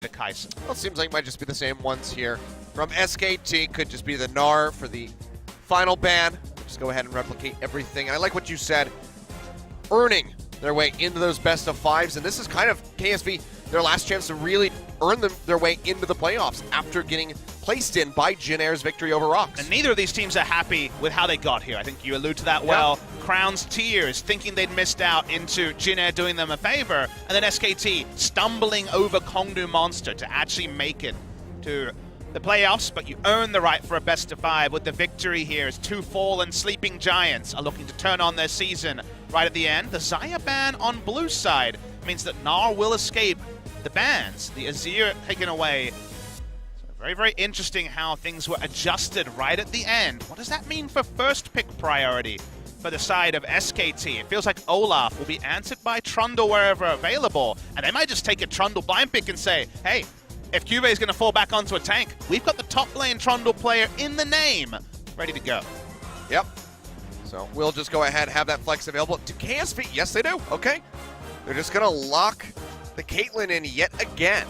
the Kai'Sa. Well, it seems like it might just be the same ones here. From SKT, could just be the Gnar for the final ban. Just go ahead and replicate everything. And I like what you said, earning their way into those best of fives, and this is kind of KSV, their last chance to really earn their way into the playoffs after getting placed in by Jin Air's victory over Rocks. And neither of these teams are happy with how they got here. I think you allude to that well. Crown's tears, thinking they'd missed out into Jin Air doing them a favor, and then SKT stumbling over Kongnu Monster to actually make it to the playoffs, but you earn the right for a best of five with the victory here as two fallen sleeping giants are looking to turn on their season right at the end. The Xayah ban on blue side means that Gnar will escape the bans, the Azir taken away. So very, very interesting how things were adjusted right at the end. What does that mean for first pick priority for the side of SKT? It feels like Olaf will be answered by Trundle wherever available, and they might just take a Trundle blind pick and say, hey, if Cuvée is going to fall back onto a tank, we've got the top lane Trundle player in the name ready to go. Yep. So we'll just go ahead and have that flex available to KSV. Yes, they do. Okay. They're just going to lock the Caitlyn in yet again.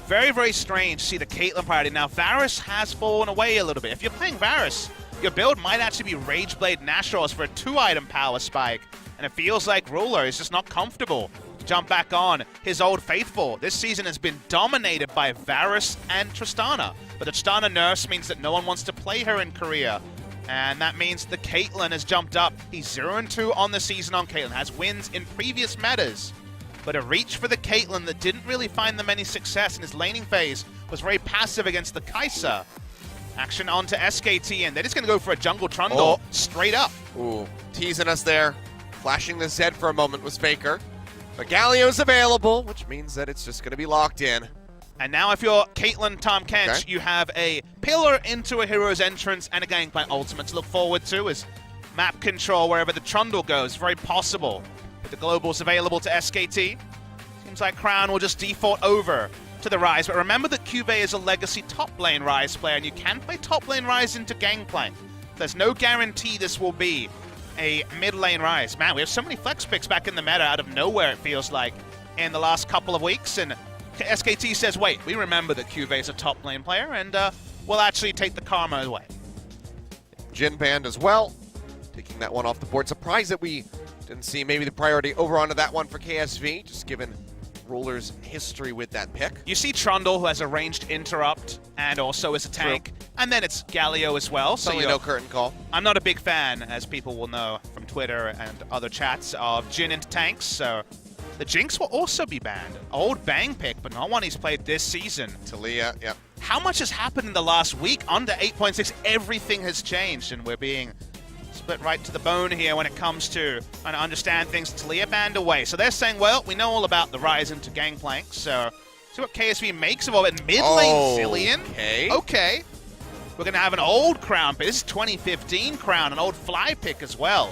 Very, very strange to see the Caitlyn priority. Now, Varus has fallen away a little bit. If you're playing Varus, your build might actually be Rageblade Nashor's for a 2-item power spike, and it feels like Ruler is just not comfortable to jump back on his old faithful. This season has been dominated by Varus and Tristana, but the Tristana nerfs means that no one wants to play her in Korea, and that means the Caitlyn has jumped up. He's 0-2 on the season on Caitlyn, has wins in previous metas, but a reach for the Caitlyn that didn't really find them any success in his laning phase, was very passive against the Kai'Sa. Action onto SKT, and they're just going to go for a jungle Trundle straight up. Ooh, teasing us there. Flashing the Zed for a moment was Faker. But Galio's available, which means that it's just going to be locked in. And now if you're Caitlyn Tahm Kench, you have a pillar into a hero's entrance and a Gangplank ultimate to look forward to as map control wherever the Trundle goes. Very possible. With the globals available to SKT, seems like Crown will just default over to the Ryze. But remember that Cuvée is a legacy top lane Ryze player, and you can play top lane Ryze into Gangplank. There's no guarantee this will be a mid lane Ryze. Man, we have so many flex picks back in the meta out of nowhere, it feels like, in the last couple of weeks. And SKT says, wait, we remember that Cuvée is a top lane player, and we'll actually take the karma away. Jin banned as well, taking that one off the board. Surprised that we didn't see maybe the priority over onto that one for KSV, just given Ruler's history with that pick. You see Trundle, who has a ranged interrupt and also is a tank. True. And then it's Galio as well. So no curtain call. I'm not a big fan, as people will know from Twitter and other chats, of Jin into tanks. So the Jinx will also be banned. Old bang pick, but not one he's played this season. Talia, yep. How much has happened in the last week? Under 8.6, everything has changed, and we're being split right to the bone here when it comes to trying to understand things. Talia banned away. So they're saying, well, we know all about the Ryze into Gangplank, so see what KSV makes of it. Mid lane Zilean. Okay. We're going to have an old Crown pick. This is 2015 Crown, an old fly pick as well.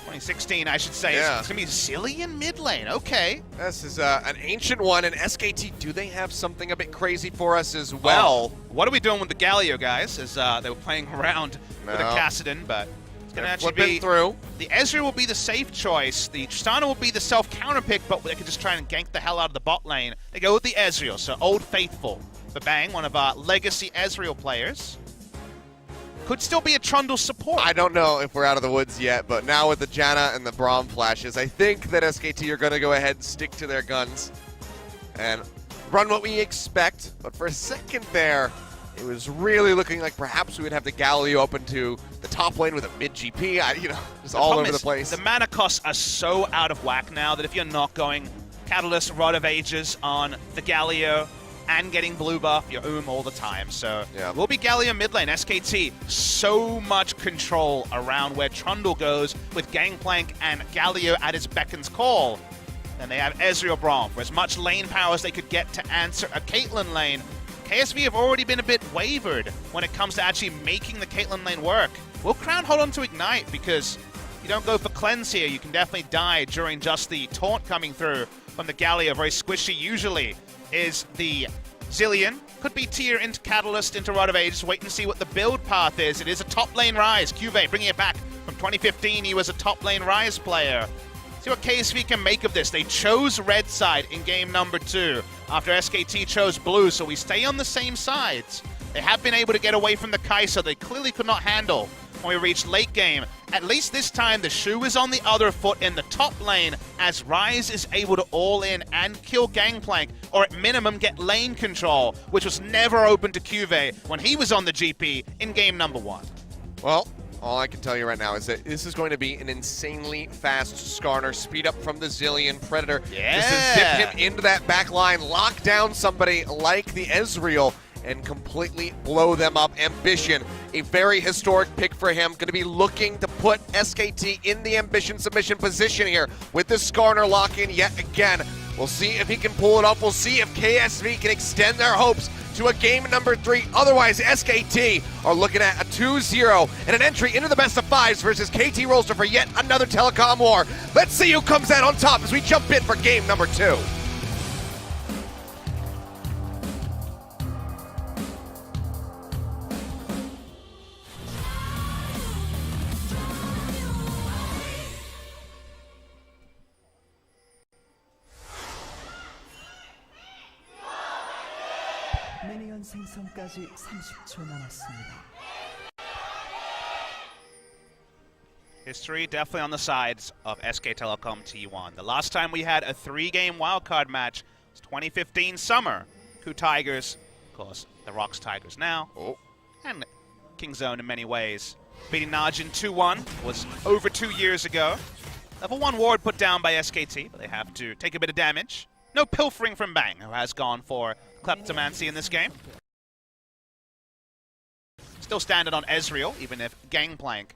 2016, I should say. Yeah. It's going to be Zilean mid lane. Okay. This is an ancient one, and SKT, do they have something a bit crazy for us as well? What are we doing with the Galio, guys? As they were playing around with a Kassadin, but it's going to actually be through. The Ezreal will be the safe choice. The Tristana will be the self-counter pick, but they could just try and gank the hell out of the bot lane. They go with the Ezreal, so Old Faithful for Bang, one of our legacy Ezreal players. Could still be a Trundle support. I don't know if we're out of the woods yet, but now with the Janna and the Braum flashes, I think that SKT are going to go ahead and stick to their guns and run what we expect. But for a second there, it was really looking like perhaps we would have the Galio open to the top lane with a mid-GP, just all over the place. The mana costs are so out of whack now that if you're not going Catalyst, Rod of Ages on the Galio, and getting blue buff, you're all the time. So we'll be Galio mid lane. SKT, so much control around where Trundle goes with Gangplank and Galio at his beckons call. Then they have Ezreal Braum for as much lane power as they could get to answer a Caitlyn lane. KSV have already been a bit wavered when it comes to actually making the Caitlyn lane work. Will Crown hold on to Ignite? Because you don't go for Cleanse here. You can definitely die during just the taunt coming through from the Galio. Very squishy usually is the Zilean. Could be tier into Catalyst, into Rod of Ages. Wait and see what the build path is. It is a top lane Ryze. Cuvée bringing it back from 2015. He was a top lane Ryze player. See what KSV can make of this. They chose red side in game number 2 after SKT chose blue, so we stay on the same sides. They have been able to get away from the Kai'Sa they clearly could not handle when we reached late game. At least this time, the shoe is on the other foot in the top lane as Ryze is able to all in and kill Gangplank, or at minimum get lane control, which was never open to Cuvée when he was on the GP in game number 1. Well, all I can tell you right now is that this is going to be an insanely fast Skarner. Speed up from the Zillion Predator. Yeah. Just to zip him into that back line, lock down somebody like the Ezreal, and completely blow them up. Ambition, a very historic pick for him. Going to be looking to put SKT in the Ambition submission position here with the Skarner lock-in yet again. We'll see if he can pull it off. We'll see if KSV can extend their hopes to a game number 3. Otherwise, SKT are looking at a 2-0 and an entry into the best of 5s versus KT Rolster for yet another telecom war. Let's see who comes out on top as we jump in for game number 2. 미니언 생성까지 30초 남았습니다. History definitely on the sides of SK Telecom T1. The last time we had a 3-game wildcard match was 2015 summer. Coup Tigers, of course, the Rocks Tigers now, and Kingzone in many ways. Beating Najin 2-1 was over 2 years ago. Level 1 ward put down by SKT, but they have to take a bit of damage. No pilfering from Bang, who has gone for Kleptomancy in this game. Still standard on Ezreal, even if Gangplank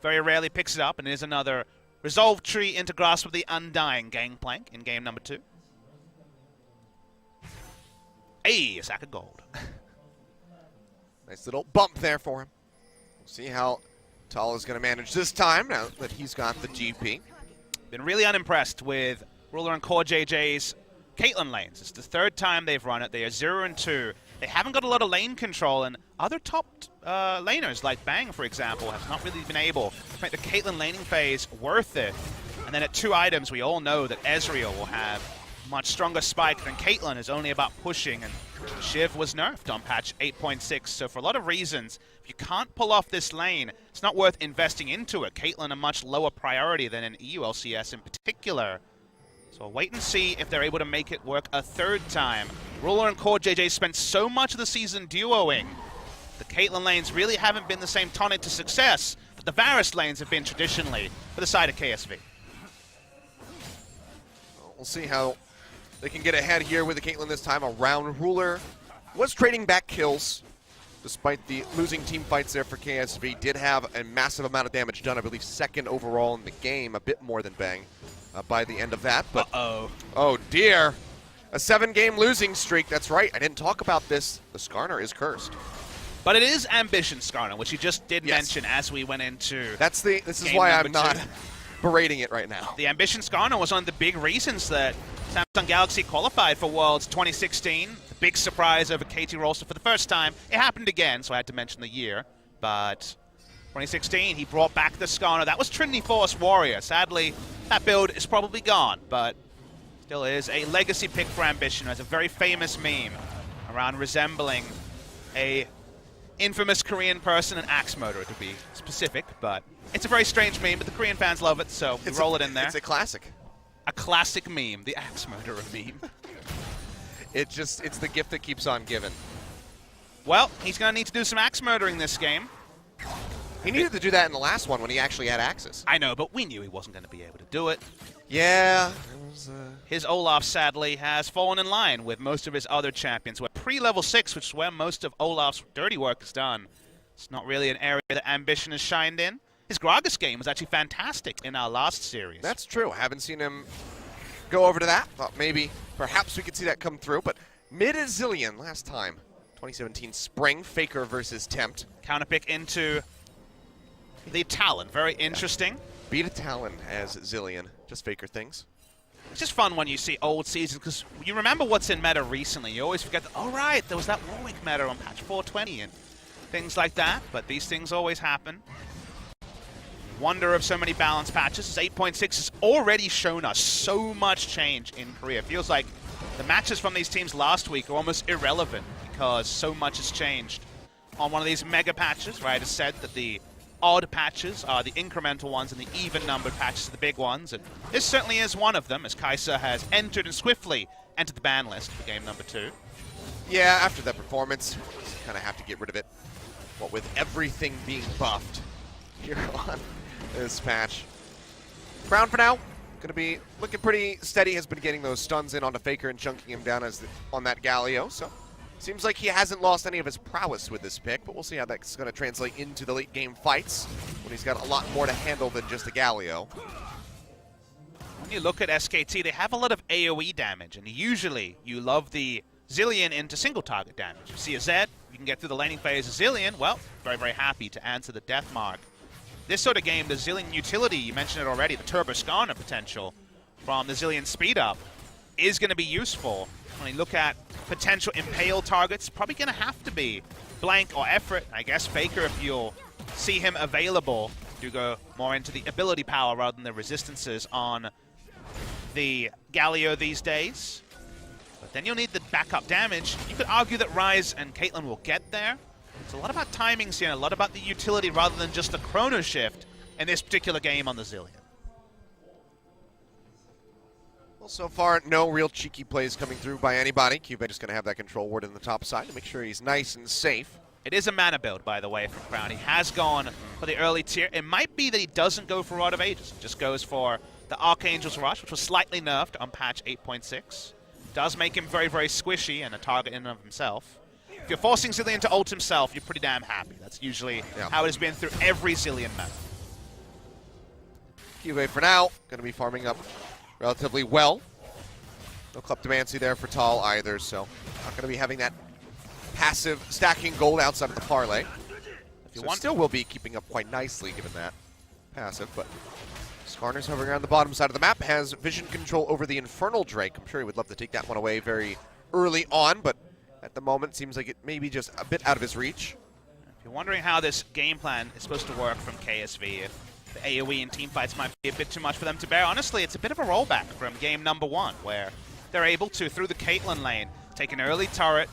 very rarely picks it up, and it is another Resolve Tree into Grasp of the Undying Gangplank in game number 2. Hey, a sack of gold. Nice little bump there for him. We'll see how Tal is going to manage this time now that he's got the GP. Been really unimpressed with Ruler and Core JJ's Caitlyn lanes. It's the 3rd time they've run it. They are 0-2. They haven't got a lot of lane control, and other top laners like Bang, for example, have not really been able to make the Caitlyn laning phase worth it. And then at 2 items, we all know that Ezreal will have much stronger spike than Caitlyn is only about pushing, and Shiv was nerfed on patch 8.6, so for a lot of reasons, if you can't pull off this lane, it's not worth investing into it. Caitlyn a much lower priority than an EU LCS in particular. So we'll wait and see if they're able to make it work a 3rd time. Ruler and Core JJ spent so much of the season duoing. The Caitlyn lanes really haven't been the same tonic to success that the Varus lanes have been traditionally for the side of KSV. We'll see how they can get ahead here with the Caitlyn this time around. Ruler was trading back kills despite the losing team fights there for KSV. Did have a massive amount of damage done, I believe 2nd overall in the game, a bit more than Bang by the end of that. But oh dear, a 7-game losing streak. That's right, I didn't talk about this. The Skarner is cursed. But it is Ambition Skarner, which you just did mention as we went into this is why I'm not berating it right now. The Ambition Skarner was one of the big reasons that Samsung Galaxy qualified for Worlds 2016. The big surprise over KT Rolster for the first time. It happened again, so I had to mention the year. But 2016, he brought back the Skarner. That was Trinity Force Warrior. Sadly, that build is probably gone, but still is a legacy pick for Ambition. Has a very famous meme around resembling a infamous Korean person, an axe murderer to be specific, but it's a very strange meme, but the Korean fans love it, so we roll it in there. It's a classic. A classic meme, the axe murderer meme. It's the gift that keeps on giving. Well, he's going to need to do some axe murdering this game. He needed to do that in the last one when he actually had axes. I know, but we knew he wasn't going to be able to do it. Yeah. His Olaf, sadly, has fallen in line with most of his other champions. We're pre-level 6, which is where most of Olaf's dirty work is done. It's not really an area that Ambition has shined in. His Gragas game was actually fantastic in our last series. That's true. I haven't seen him go over to that. Thought perhaps we could see that come through, but mid is Zillion last time. 2017 Spring, Faker versus Tempt. Counterpick into the Talon, very interesting. Beat a Talon as Zillion, just Faker things. It's just fun when you see old seasons, because you remember what's in meta recently. You always forget that, oh right, there was that Warwick meta on patch 420 and things like that, but these things always happen. wonder of so many balance patches. This 8.6 has already shown us so much change in Korea. It feels like the matches from these teams last week are almost irrelevant because so much has changed. On one of these mega patches, right, it's said that the odd patches are the incremental ones and the even-numbered patches are the big ones, and this certainly is one of them, as Kai'Sa has entered and swiftly entered the ban list for game number 2. Yeah, after that performance, just kind of have to get rid of it. What with everything being buffed here on this patch. Crown for now, going to be looking pretty steady, has been getting those stuns in onto Faker and chunking him down on that Galio, so seems like he hasn't lost any of his prowess with this pick, but we'll see how that's going to translate into the late game fights when he's got a lot more to handle than just a Galio. When you look at SKT, they have a lot of AoE damage, and usually you love the Zilean into single target damage. You see a Zed, you can get through the laning phase. Zilean, well, very, very happy to answer the death mark. This sort of game, the Zilean utility, you mentioned it already, the Turbo Skarner potential from the Zilean speed up is going to be useful. When you look at potential impale targets, probably going to have to be Blank or Effort. I guess Faker, if you'll see him available, do go more into the ability power rather than the resistances on the Galio these days. But then you'll need the backup damage. You could argue that Ryze and Caitlyn will get there. It's a lot about timings here, a lot about the utility rather than just the chrono shift in this particular game on the Zilean. Well, so far, no real cheeky plays coming through by anybody. KSV just going to have that control ward in the top side to make sure he's nice and safe. It is a mana build, by the way, from Crown. He has gone for the early tier. It might be that he doesn't go for Rod of Ages. Just goes for the Archangel's Rush, which was slightly nerfed on patch 8.6. Does make him very, very squishy and a target in and of himself. If you're forcing Zilean to ult himself, you're pretty damn happy. That's usually how it has been through every Zilean meta. KSV for now, going to be farming up relatively well. No Kleptomancy there for Tal either, so not going to be having that passive stacking gold outside of the parlay. If you want, still will be keeping up quite nicely given that passive, but Skarner's hovering around the bottom side of the map, has vision control over the Infernal Drake. I'm sure he would love to take that one away very early on, but at the moment seems like it may be just a bit out of his reach. If you're wondering how this game plan is supposed to work from KSV, if the AoE and team fights might be a bit too much for them to bear, honestly, it's a bit of a rollback from game number 1, where they're able to, through the Caitlyn lane, take an early turret,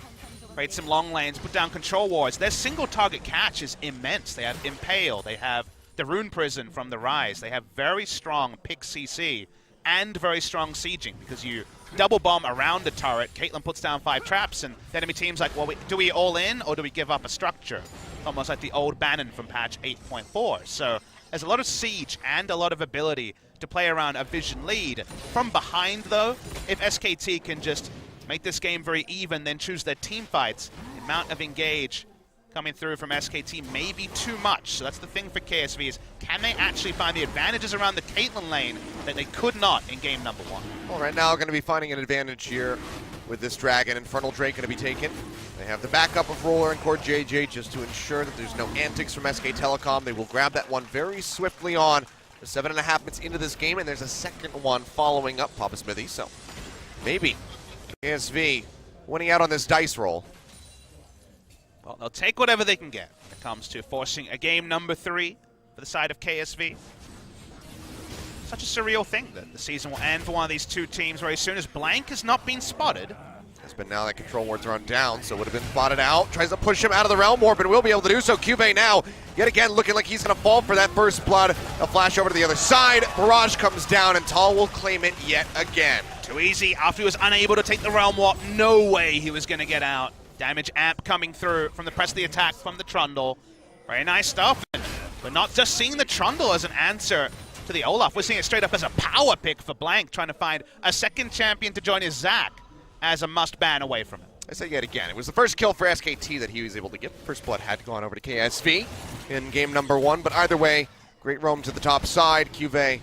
create some long lanes, put down control wards. Their single target catch is immense. They have Impale, they have the Rune Prison from the Rise, they have very strong pick CC and very strong sieging because you double bomb around the turret, Caitlyn puts down 5 traps, and the enemy team's like, well, do we all in or do we give up a structure? Almost like the old Bannon from patch 8.4. So there's a lot of siege and a lot of ability to play around a vision lead. From behind, though, if SKT can just make this game very even, then choose their team fights, the amount of engage coming through from SKT may be too much. So that's the thing for KSV is, can they actually find the advantages around the Caitlyn lane that they could not in game number 1? Well, right now going to be finding an advantage here with this Dragon. Infernal Drake going to be taken. They have the backup of Roller and Core JJ just to ensure that there's no antics from SK Telecom. They will grab that one very swiftly on. 7.5 minutes into this game, and there's a second one following up Papa Smithy. So maybe KSV winning out on this dice roll. Well, they'll take whatever they can get when it comes to forcing a game number 3 for the side of KSV. Such a surreal thing that the season will end for one of these two teams very soon as Blank has not been spotted. But now that control ward's run down, so would have been spotted out. Tries to push him out of the realm warp, and will be able to do so. KSV now, yet again, looking like he's going to fall for that first blood. A flash over to the other side. Barrage comes down, and Tal will claim it yet again. Too easy. After he was unable to take the realm warp, no way he was going to get out. Damage amp coming through from the press of the attack from the Trundle. Very nice stuff. We're not just seeing the Trundle as an answer to the Olaf. We're seeing it straight up as a power pick for Blank, trying to find a second champion to join his Zac as a must-ban away from it. I say yet again, it was the first kill for SKT that he was able to get. First blood had gone over to KSV in game number 1, but either way, great roam to the top side. KSV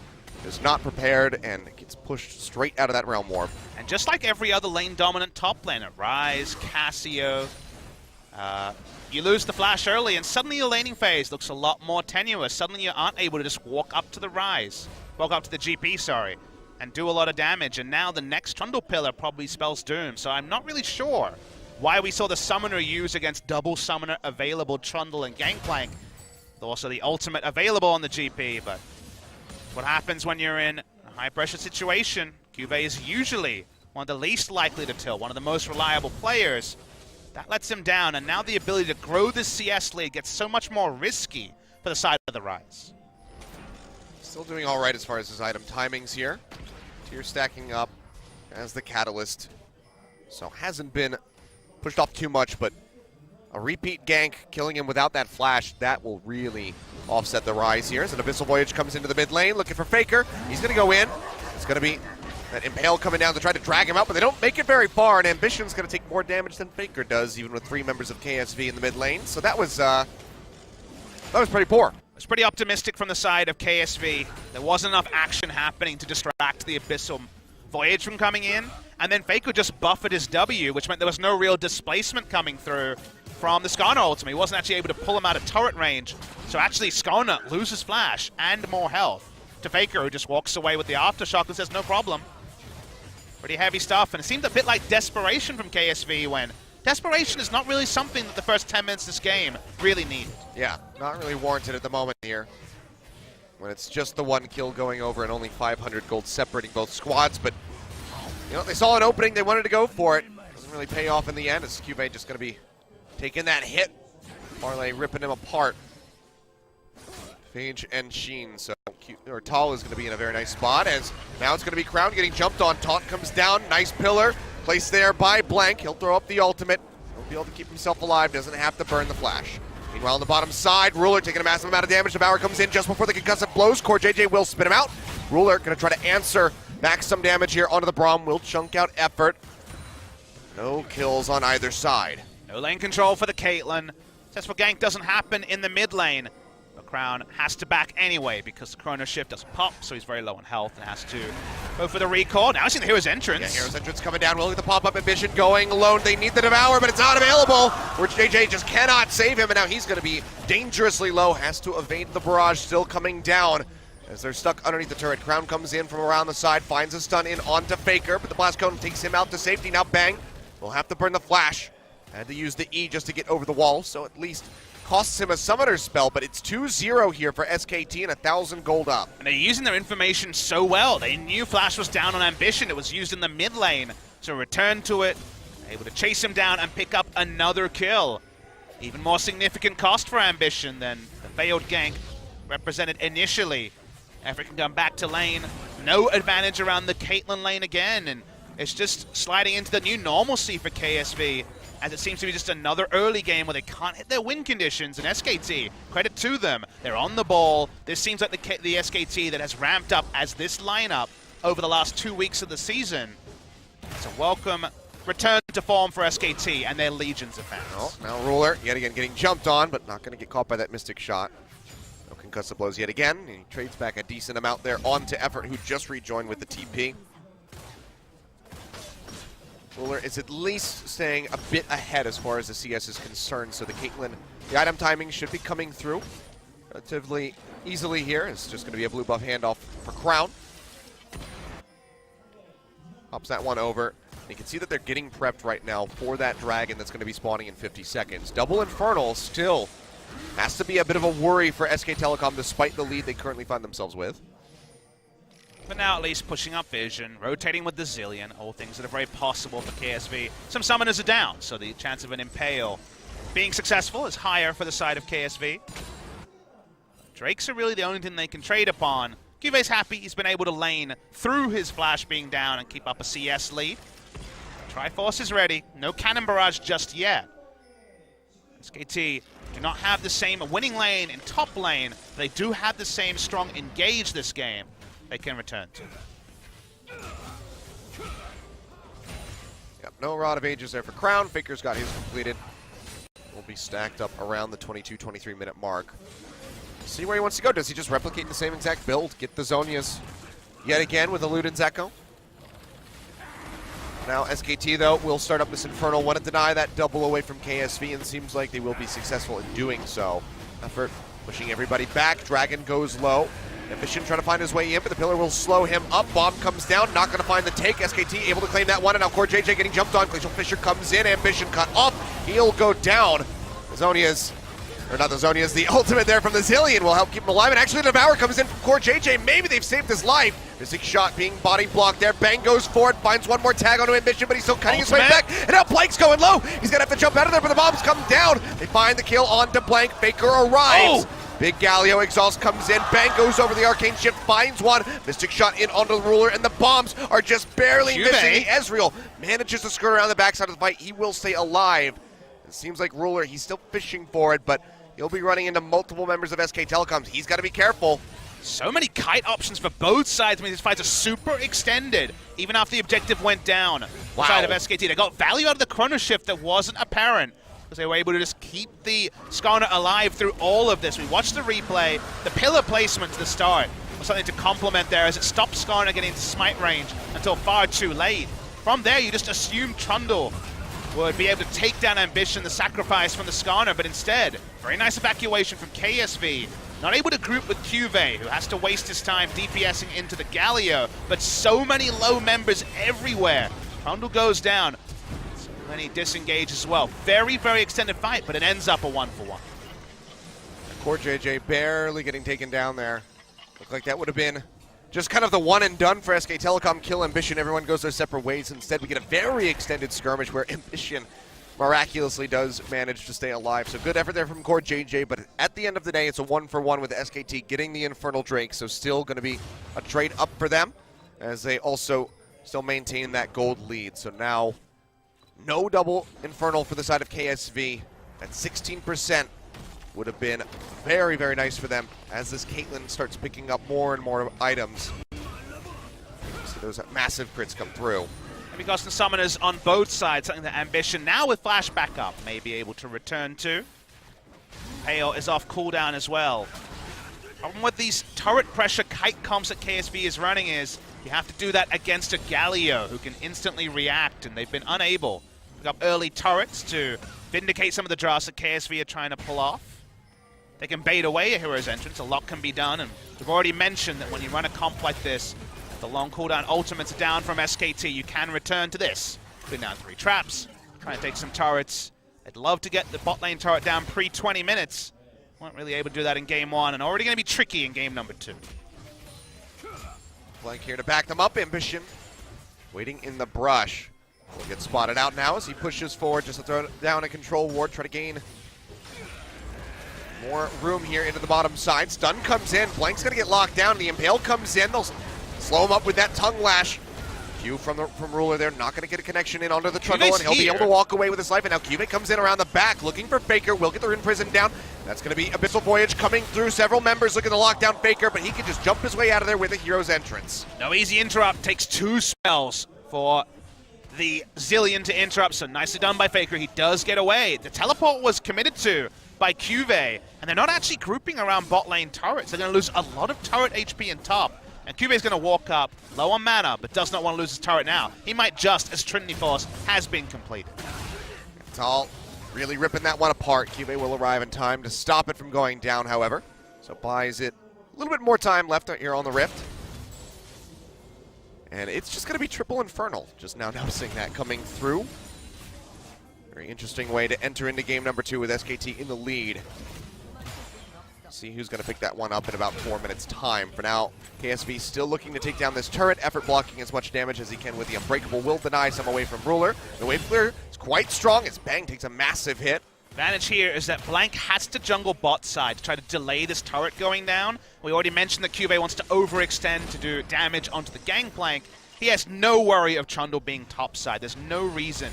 is not prepared and gets pushed straight out of that realm warp. And just like every other lane-dominant top laner, Ryze, Cassio, you lose the flash early, and suddenly your laning phase looks a lot more tenuous. Suddenly you aren't able to just walk up to the GP, sorry, and do a lot of damage. And now the next Trundle Pillar probably spells doom. So I'm not really sure why we saw the Summoner use against double Summoner available Trundle and Gangplank. Also the ultimate available on the GP, but what happens when you're in a high-pressure situation. Cuvée is usually one of the least likely to tilt, one of the most reliable players. That lets him down, and now the ability to grow the CS lead gets so much more risky for the side of the Rise. Still doing all right as far as his item timings here. Tier stacking up as the catalyst. So hasn't been pushed off too much, but a repeat gank killing him without that flash, that will really offset the Rise here. As an Abyssal Voyage comes into the mid lane, looking for Faker. He's going to go in. It's going to be that Impale coming down to try to drag him out, but they don't make it very far, and Ambition's going to take more damage than Faker does, even with 3 members of KSV in the mid lane. So that was pretty poor. It's pretty optimistic from the side of KSV. There wasn't enough action happening to distract the Abyssal Voyage from coming in, and then Faker just buffered his W, which meant there was no real displacement coming through from the Skarner ultimate. He wasn't actually able to pull him out of turret range, so actually Skarner loses flash and more health to Faker, who just walks away with the Aftershock and says no problem. Pretty heavy stuff, and it seemed a bit like desperation from KSV when desperation is not really something that the first 10 minutes of this game really needed. Yeah, not really warranted at the moment here, when it's just the 1 kill going over and only 500 gold separating both squads. But you know, they saw an opening, they wanted to go for it. Doesn't really pay off in the end, as Cuvée just going to be taking that hit. Parlay ripping him apart. Phage and Sheen, so Tal is going to be in a very nice spot, as now it's going to be Crown getting jumped on. Taunt comes down, nice pillar, placed there by Blank. He'll throw up the ultimate. He'll be able to keep himself alive, doesn't have to burn the flash. Meanwhile, on the bottom side, Ruler taking a massive amount of damage. The Devour comes in just before the concussive blows. Core JJ will spin him out. Ruler going to try to answer back some damage here onto the Braum. Will chunk out effort. No kills on either side. No lane control for the Caitlyn. Successful gank doesn't happen in the mid lane. But Crown has to back anyway because the Chrono Shift doesn't pop, so he's very low on health and has to go for the recall. Now seeing the Hero's Entrance. Yeah, Hero's Entrance coming down. Will get the pop-up Ambition going alone. They need the Devour, but it's not available. Where JJ just cannot save him, and now he's going to be dangerously low. Has to evade the barrage still coming down as they're stuck underneath the turret. Crown comes in from around the side, finds a stun in onto Faker, but the Blast Cone takes him out to safety. Now Bang will have to burn the flash. Had to use the E just to get over the wall, so at least costs him a summoner spell, but it's 2-0 here for SKT and 1,000 gold up. And they're using their information so well. They knew Flash was down on Ambition. It was used in the mid lane, so return to it, able to chase him down and pick up another kill. Even more significant cost for Ambition than the failed gank represented initially. Effort can come back to lane. No advantage around the Caitlyn lane again, and it's just sliding into the new normalcy for KSV, as it seems to be just another early game where they can't hit their win conditions. And SKT, credit to them, they're on the ball. This seems like the SKT that has ramped up as this lineup over the last 2 weeks of the season. It's a welcome return to form for SKT and their legions of fans. Oh, now Ruler, yet again getting jumped on, but not going to get caught by that Mystic shot. No concussive blows yet again. And he trades back a decent amount there onto Effort, who just rejoined with the TP. Ruler is at least staying a bit ahead as far as the CS is concerned, so the Caitlyn, the item timing should be coming through relatively easily here. It's just going to be a blue buff handoff for Crown. Pops that one over. You can see that they're getting prepped right now for that dragon that's going to be spawning in 50 seconds. Double Infernal still has to be a bit of a worry for SK Telecom despite the lead they currently find themselves with. But now at least pushing up vision, rotating with the Zillion, all things that are very possible for KSV. Some summoners are down, so the chance of an Impale being successful is higher for the side of KSV. Drakes are really the only thing they can trade upon. Cuvé's happy he's been able to lane through his flash being down and keep up a CS lead. Triforce is ready, no Cannon Barrage just yet. SKT do not have the same winning lane in top lane, but they do have the same strong engage this game they can return to. Yep, no Rod of Ages there for Crown. Faker's got his completed. Will be stacked up around the 22-23 minute mark. See where he wants to go. Does he just replicate the same exact build? Get the Zhonya's yet again with the Luden's Echo. Now SKT though will start up this Infernal. Want to deny that double away from KSV, and seems like they will be successful in doing so. Effort pushing everybody back. Dragon goes low. Ambition trying to find his way in, but the pillar will slow him up. Bomb comes down, not going to find the take. SKT able to claim that one, and now Core JJ getting jumped on. Glacial Fissure comes in, Ambition cut off. He'll go down. Zhonya's Or not the Zonia's, the ultimate there from the Zillion will help keep him alive. And actually Devour comes in from Core JJ. Maybe they've saved his life. Missing shot being body blocked there. Bang goes forward, finds one more tag onto Ambition, but he's still cutting his way back. And now Blank's going low. He's gonna have to jump out of there, but the bombs come down. They find the kill onto Blank. Faker arrives. Oh. Big Galio exhaust comes in. Bang goes over the arcane shift, finds one. Mystic shot in onto the ruler, and the bombs are just barely missing. Ezreal manages to skirt around the backside of the fight. He will stay alive. It seems like Ruler, he's still fishing for it, but he'll be running into multiple members of SK Telecoms. He's got to be careful. So many kite options for both sides. I mean, these fights are super extended, even after the objective went down. Wow. Side of SKT. They got value out of the chrono shift that wasn't apparent, because they were able to just keep the Skarner alive through all of this. We watched the replay. The pillar placement to the start was something to complement there, as it stopped Skarner getting into smite range until far too late. From there, you just assumed Trundle would be able to take down Ambition, the sacrifice from the Skarner, but instead, very nice evacuation from KSV. Not able to group with QV, who has to waste his time DPSing into the Galio, but so many low members everywhere. Trundle goes down. So many disengage as well. Very, very extended fight, but it ends up a 1-for-1. Core JJ barely getting taken down there. Looked like that would have been just kind of the one and done for SK Telecom. Kill Ambition, everyone goes their separate ways. Instead, we get a very extended skirmish where Ambition miraculously does manage to stay alive. So good effort there from Core JJ, but at the end of the day, it's a 1-for-1 with SKT getting the Infernal Drake. So still going to be a trade up for them, as they also still maintain that gold lead. So now, no double Infernal for the side of KSV. At 16%. Would have been very, very nice for them as this Caitlyn starts picking up more and more items. See those massive crits come through. And because the summoners on both sides, something that Ambition, now with Flash back up, may be able to return to. Pale is off cooldown as well. Problem with these turret pressure kite comps that KSV is running is you have to do that against a Galio who can instantly react, and they've been unable to pick up early turrets to vindicate some of the drafts that KSV are trying to pull off. They can bait away a hero's entrance, a lot can be done, and we've already mentioned that when you run a comp like this, the long cooldown ultimates are down from SKT, you can return to this. Putting down 3 traps, trying to take some turrets. They'd love to get the bot lane turret down pre-20 minutes. Weren't really able to do that in game 1, and already going to be tricky in game number 2. Blank here to back them up, Ambition. Waiting in the brush. Will get spotted out now as he pushes forward just to throw down a control ward, try to gain more room here into the bottom side. Stun comes in. Blank's going to get locked down. The Impale comes in. They'll slow him up with that tongue lash. Q from Ruler there, not going to get a connection in onto the Trundle, and he'll be able to walk away with his life. And now Cubit comes in around the back, looking for Faker. Will get the Rune Prison down. That's going to be Abyssal Voyage coming through. Several members looking to lock down Faker, but he can just jump his way out of there with a hero's entrance. No easy interrupt. Takes 2 spells for the Zillion to interrupt, so nicely done by Faker. He does get away. The teleport was committed to by QV, and they're not actually grouping around bot lane turrets. They're going to lose a lot of turret HP in top, and QV is going to walk up low on mana, but does not want to lose his turret now. He might just, as Trinity Force has been completed. It's all really ripping that one apart. QV will arrive in time to stop it from going down, however, so buys it a little bit more time left here on the Rift. And it's just going to be triple Infernal, just now noticing that coming through. Very interesting way to enter into game number 2 with SKT in the lead. See who's going to pick that one up in about 4 minutes time. For now, KSV still looking to take down this turret, effort blocking as much damage as he can with the Unbreakable. Will deny some away from Ruler. The wave clear is quite strong as Bang takes a massive hit. Advantage here is that Blank has to jungle bot side to try to delay this turret going down. We already mentioned that QB wants to overextend to do damage onto the gangplank. He has no worry of Trundle being topside. There's no reason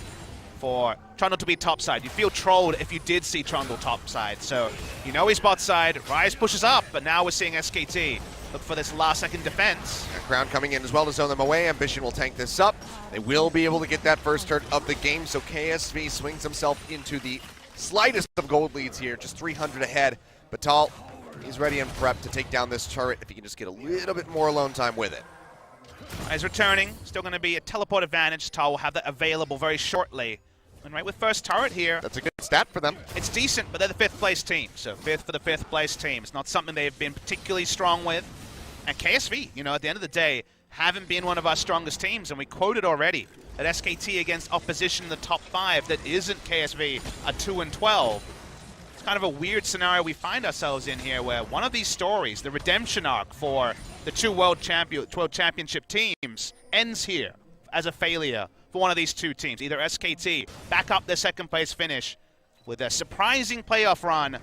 for Trundle to be topside. You'd feel trolled if you did see Trundle topside. So you know he's bot side. Ryze pushes up, but now we're seeing SKT look for this last-second defense. Crown coming in as well to zone them away. Ambition will tank this up. They will be able to get that first turret of the game, so KSV swings himself into the slightest of gold leads here, just 300 ahead. Batal, he's ready and prepped to take down this turret if he can just get a little bit more alone time with it. He's returning, still going to be a teleport advantage. Tal will have that available very shortly. And right with first turret here. That's a good stat for them. It's decent, but they're the 5th place team. So 5th for the 5th place team. It's not something they've been particularly strong with. And KSV, you know, at the end of the day, haven't been one of our strongest teams. And we quoted already that SKT against opposition in the top 5 that isn't KSV are 2-12. It's kind of a weird scenario we find ourselves in here where one of these stories, the redemption arc for the two World Championship teams, ends here as a failure for one of these two teams. Either SKT back up their second place finish with a surprising playoff run,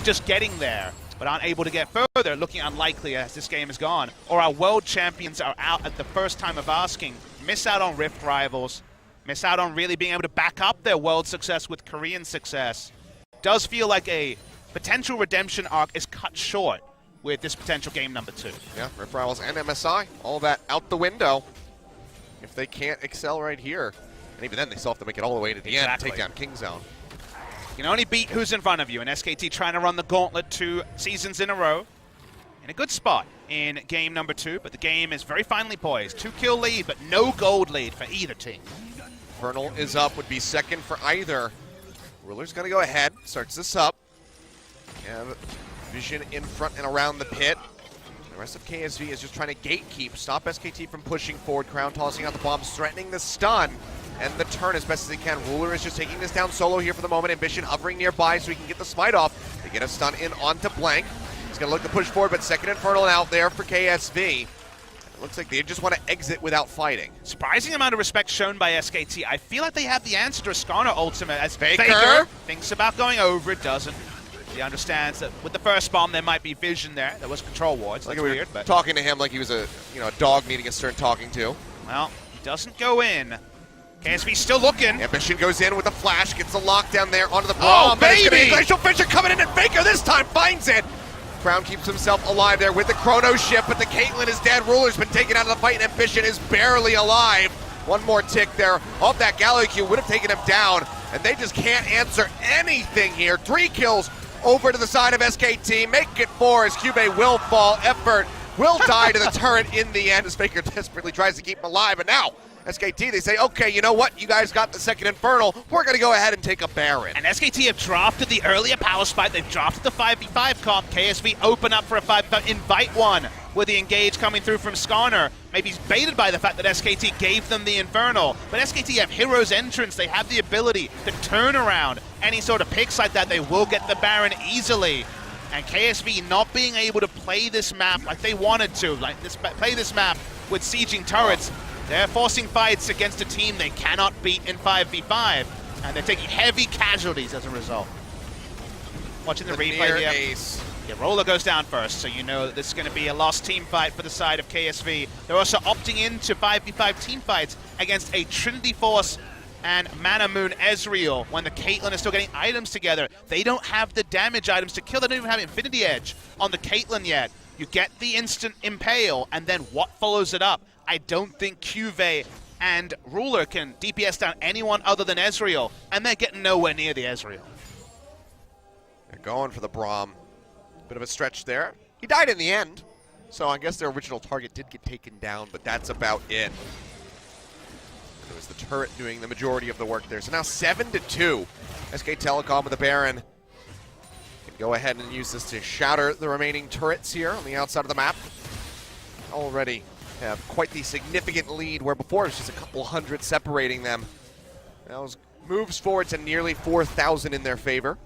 just getting there, but aren't able to get further, looking unlikely as this game is gone. Or our world champions are out at the first time of asking, miss out on Rift Rivals, miss out on really being able to back up their world success with Korean success. Does feel like a potential redemption arc is cut short with this potential game number 2. Yeah, Rift Rivals and MSI, all that out the window if they can't excel right here. And even then, they still have to make it all the way to the end, take down Kingzone. You can only beat who's in front of you, and SKT trying to run the gauntlet 2 seasons in a row. In a good spot in game number 2, but the game is very finely poised. 2-kill lead, but no gold lead for either team. Infernal is up, would be second for either. Ruler's going to go ahead, starts this up. And Vision in front and around the pit. The rest of KSV is just trying to gatekeep, stop SKT from pushing forward. Crown tossing out the bombs, threatening the stun and the turn as best as he can. Ruler is just taking this down solo here for the moment. Ambition hovering nearby so he can get the smite off. They get a stun in onto Blank. He's going to look to push forward, but second Infernal out there for KSV. It looks like they just want to exit without fighting. Surprising amount of respect shown by SKT. I feel like they have the answer to a Skarner ultimate as Faker thinks about going over, it doesn't. He understands that with the first bomb there might be vision there. There was control wards. That's weird, but talking to him like he was a dog needing a stern talking to. Well, he doesn't go in. KSV still looking. Ambition goes in with a flash, gets the lockdown there onto the bomb. Oh, baby! Glacial Fisher coming in, and Faker this time finds it. Crown keeps himself alive there with the Chrono ship, but the Caitlyn is dead. Ruler's been taken out of the fight, and Ambition is barely alive. One more tick there off that Gallery Q would have taken him down, and they just can't answer anything here. 3 kills over to the side of SKT. Make it 4 as Cube will fall. Effort will die to the turret in the end as Faker desperately tries to keep him alive, and now SKT, they say, okay, you know what? You guys got the second Infernal. We're going to go ahead and take a Baron. And SKT have drafted the earlier power spike. They've drafted the 5v5 comp. KSV open up for a 5v5. Invite one with the engage coming through from Skarner. Maybe he's baited by the fact that SKT gave them the Infernal. But SKT have Hero's Entrance. They have the ability to turn around any sort of picks like that. They will get the Baron easily. And KSV not being able to play this map like they wanted to, play this map with sieging turrets. They're forcing fights against a team they cannot beat in 5v5, and they're taking heavy casualties as a result. Watching the replay here. Ace. Yeah, Roller goes down first, so you know this is going to be a lost team fight for the side of KSV. They're also opting into 5v5 team fights against a Trinity Force and Mana Moon Ezreal when the Caitlyn is still getting items together. They don't have the damage items to kill. They don't even have Infinity Edge on the Caitlyn yet. You get the instant Impale, and then what follows it up? I don't think Cuvée and Ruler can DPS down anyone other than Ezreal, and they're getting nowhere near the Ezreal. They're going for the Braum. Bit of a stretch there. He died in the end, so I guess their original target did get taken down, but that's about it. It was the turret doing the majority of the work there. So now 7-2. SK Telecom with the Baron can go ahead and use this to shatter the remaining turrets here on the outside of the map. Already have quite the significant lead, where before it was just a couple hundred separating them. Now moves forward to nearly 4,000 in their favor.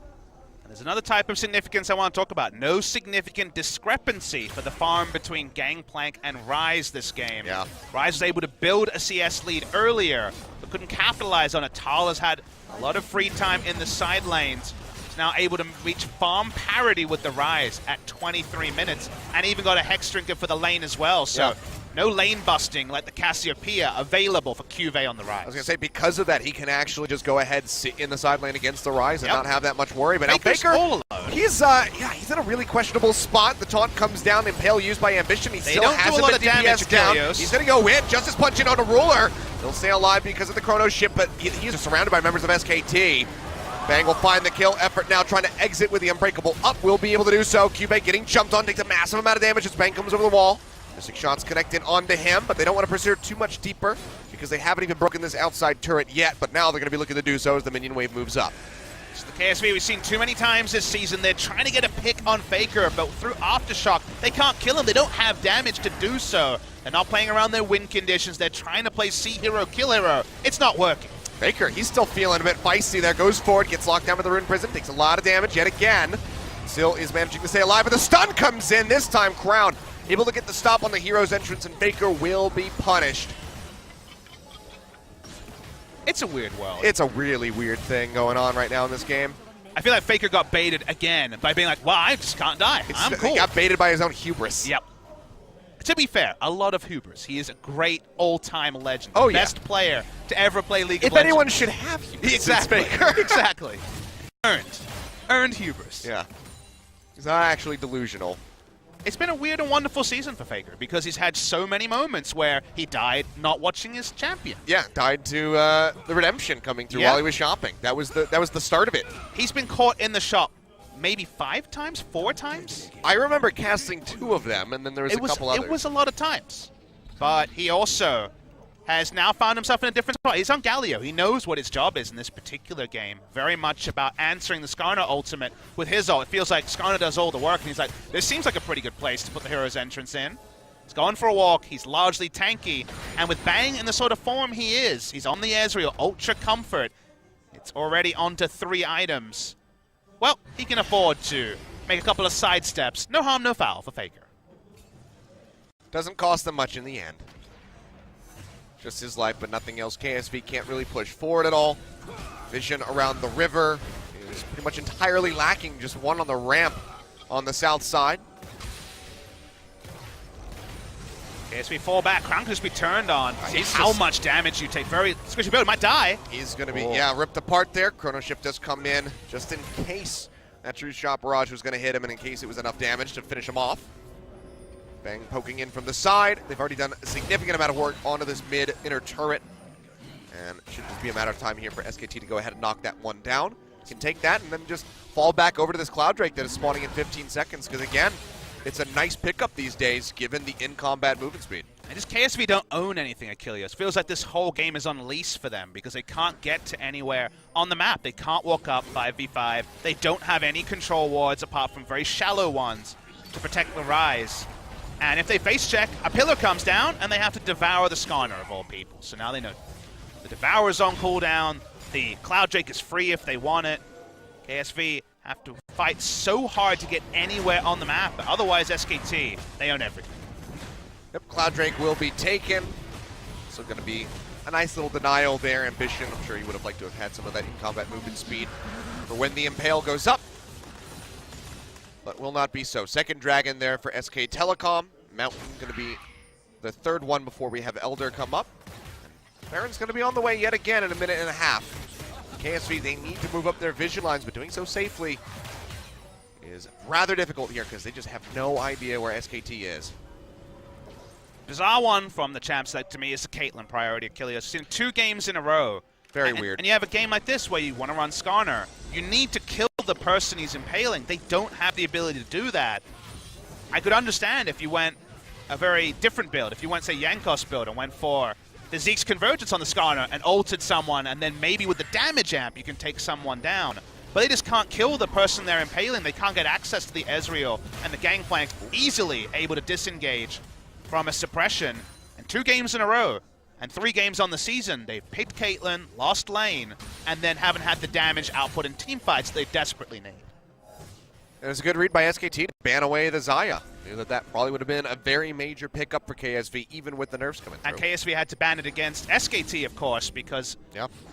And there's another type of significance I want to talk about. No significant discrepancy for the farm between Gangplank and Ryze this game. Yeah. Ryze was able to build a CS lead earlier, but couldn't capitalize on it. Tal has had a lot of free time in the side lanes. He's now able to reach farm parity with the Ryze at 23 minutes, and even got a Hex Drinker for the lane as well. So. Yeah. No lane busting like the Cassiopeia available for Cuvée on the Ryze. I was going to say, because of that, he can actually just go ahead, sit in the side lane against the Ryze and not have that much worry. But Baker's now Baker, all alone. He's in a really questionable spot. The taunt comes down, Impale used by Ambition. He still hasn't been DPS down. He's going to go in, Justice punching on a Ruler. He'll stay alive because of the Chrono ship, but he's surrounded by members of SKT. Bang will find the kill. Effort now trying to exit with the Unbreakable up. Will be able to do so. Cubase getting jumped on, takes a massive amount of damage as Bang comes over the wall. 6 shots connected onto him, but they don't want to pursue too much deeper because they haven't even broken this outside turret yet, but now they're going to be looking to do so as the minion wave moves up. So the KSV we've seen too many times this season. They're trying to get a pick on Faker, but through Aftershock, they can't kill him. They don't have damage to do so. They're not playing around their win conditions. They're trying to play see hero, kill hero. It's not working. Faker, he's still feeling a bit feisty there. Goes forward, gets locked down by the Rune Prison, takes a lot of damage yet again. Still is managing to stay alive, but the stun comes in. This time, Crown able to get the stop on the hero's entrance, and Faker will be punished. It's a weird world. It's a really weird thing going on right now in this game. I feel like Faker got baited again by being like, well, I just can't die. I'm cool. He got baited by his own hubris. Yep. To be fair, a lot of hubris. He is a great all-time legend. Oh, the best player to ever play League of If Legends. anyone should have hubris, Exactly. it's Faker. Exactly. Earned hubris. Yeah. He's not actually delusional. It's been a weird and wonderful season for Faker because he's had so many moments where he died not watching his champion. Yeah, died to the redemption coming through Yeah. while he was shopping. That was the start of it. He's been caught in the shop maybe 5 times, 4 times. I remember casting 2 of them, and then there was a couple others. It was a lot of times. But he also has now found himself in a different spot. He's on Galio. He knows what his job is in this particular game. Very much about answering the Skarner ultimate with his ult. It feels like Skarner does all the work, and he's like, this seems like a pretty good place to put the hero's entrance in. He's going for a walk. He's largely tanky. And with Bang in the sort of form he is, he's on the Ezreal, Ultra Comfort. It's already onto 3 items. Well, he can afford to make a couple of side steps. No harm, no foul for Faker. Doesn't cost them much in the end. Just his life, but nothing else. KSV can't really push forward at all. Vision around the river is pretty much entirely lacking. Just one on the ramp on the south side. KSV fall back. Crown can just be turned on. See he's how just- much damage you take. Very squishy build. Might die. He's going to be, ripped apart there. Chrono Shift does come in just in case that True Shot Barrage was going to hit him and in case it was enough damage to finish him off. Bang poking in from the side. They've already done a significant amount of work onto this mid inner turret. And it should just be a matter of time here for SKT to go ahead and knock that one down. Can take that and then just fall back over to this Cloud Drake that is spawning in 15 seconds. Because again, it's a nice pickup these days given the in-combat movement speed. And just KSV don't own anything at Kilios. Feels like this whole game is on lease for them because they can't get to anywhere on the map. They can't walk up 5v5. They don't have any control wards apart from very shallow ones to protect the rise. And if they face check, a pillar comes down and they have to devour the Skarner of all people. So now they know the Devour's on cooldown. The Cloud Drake is free if they want it. KSV have to fight so hard to get anywhere on the map, but otherwise SKT, they own everything. Yep, Cloud Drake will be taken. So going to be a nice little denial there. Ambition, I'm sure he would have liked to have had some of that in-combat movement speed for when the Impale goes up. But will not be so. Second Dragon there for SK Telecom. Mountain going to be the 3rd one before we have Elder come up. And Baron's going to be on the way yet again in a minute and a half. KSV, they need to move up their vision lines, but doing so safely is rather difficult here because they just have no idea where SKT is. Bizarre one from the champ select to me is the Caitlyn priority at Kilios. Seen 2 games in a row. Very weird. And you have a game like this where you want to run Skarner. You need to kill the person he's impaling. They don't have the ability to do that. I could understand if you went a very different build. If you went, say, Yankos build and went for the Zeke's Convergence on the Skarner and ulted someone, and then maybe with the damage amp you can take someone down. But they just can't kill the person they're impaling. They can't get access to the Ezreal and the Gangplank easily able to disengage from a suppression. And 2 games in a row and 3 games on the season, they've picked Caitlyn, lost lane, and then haven't had the damage output in teamfights they desperately need. It was a good read by SKT to ban away the Xayah. Knew that probably would have been a very major pickup for KSV, even with the nerfs coming through. And KSV had to ban it against SKT, of course, because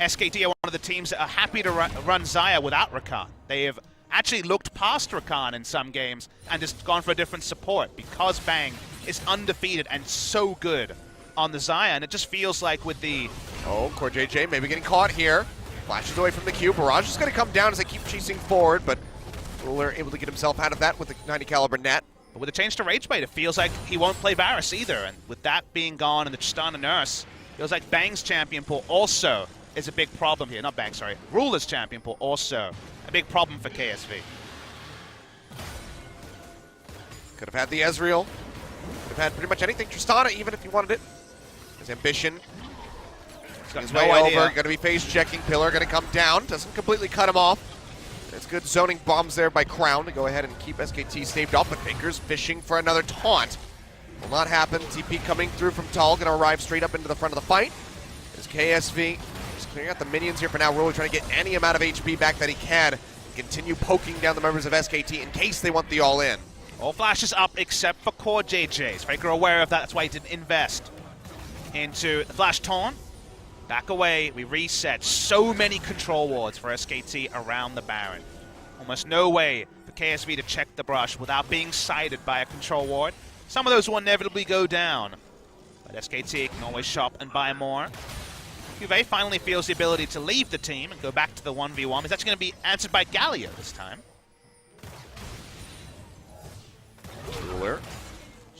SKT are one of the teams that are happy to run Xayah without Rakan. They have actually looked past Rakan in some games and just gone for a different support because Bang is undefeated and so good on the Xayah. And it just feels like with the... Oh, Core JJ maybe getting caught here. Flashes away from the Q. Barrage is going to come down as they keep chasing forward, but Ruler able to get himself out of that with the 90 caliber net. But with a change to Ragebait, it feels like he won't play Varus either. And with that being gone and the Tristana Nurse, feels like Bang's champion pool also is a big problem here. Not Bang, sorry. Ruler's champion pool also a big problem for KSV. Could have had the Ezreal. Could have had pretty much anything. Tristana, even if he wanted it. His Ambition. He's got His no way idea. over. Going to be face checking. Pillar going to come down. Doesn't completely cut him off. It's good zoning bombs there by Crown to go ahead and keep SKT staved off, but Faker's fishing for another taunt. Will not happen. TP coming through from Tal, going to arrive straight up into the front of the fight. As KSV Just clearing out the minions here for now. Ruler trying to get any amount of HP back that he can. Continue poking down the members of SKT in case they want the all-in. All flashes up except for core JJ's. Faker aware of that, that's why he didn't invest into the flash taunt. Back away, we reset. So many control wards for SKT around the Baron. Almost no way for KSV to check the brush without being sighted by a control ward. Some of those will inevitably go down, but SKT can always shop and buy more. KSV finally feels the ability to leave the team and go back to the 1v1. It's actually going to be answered by Galio this time. Ruler